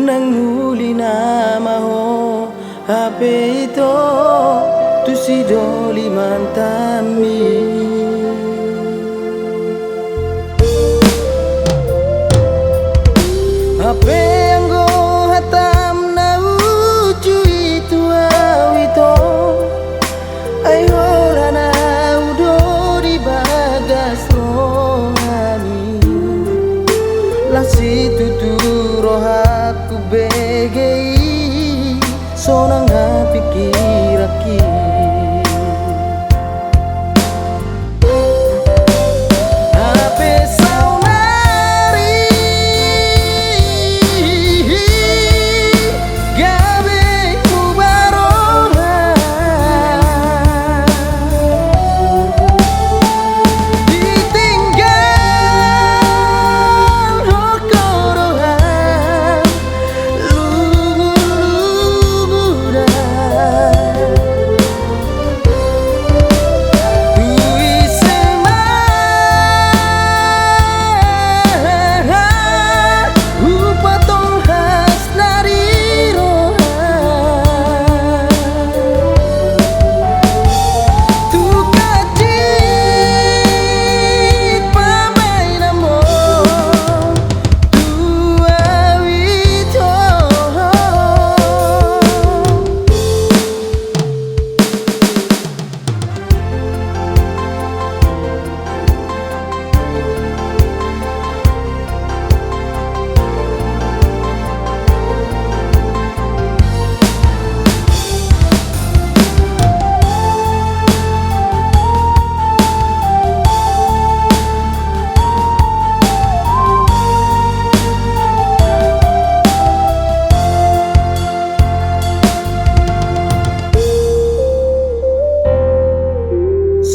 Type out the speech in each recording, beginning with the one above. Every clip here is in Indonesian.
nang huli na maho HP ito tu si doli mantami HP yang go hatam na uju itu awito ay ora na udo di bagas rohani lasi tuturo aku begei sonang pikir aki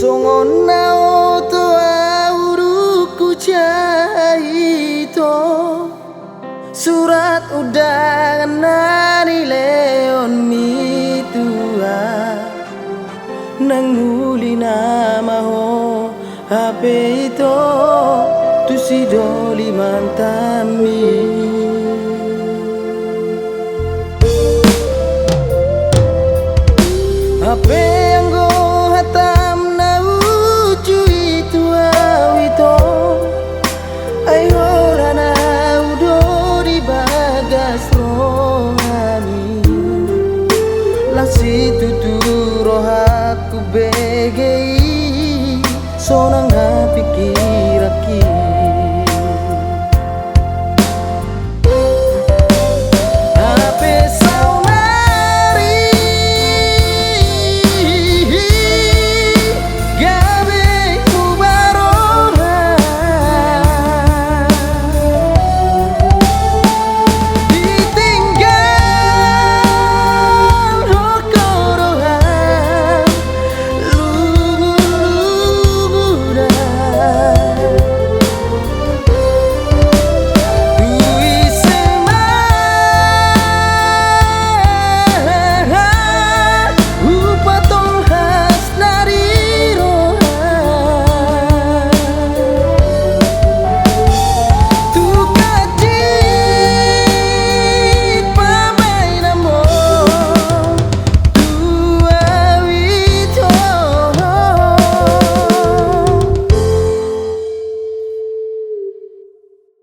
songon nao to auruku caito surat udangan nani leon mitua nang huli na maho HP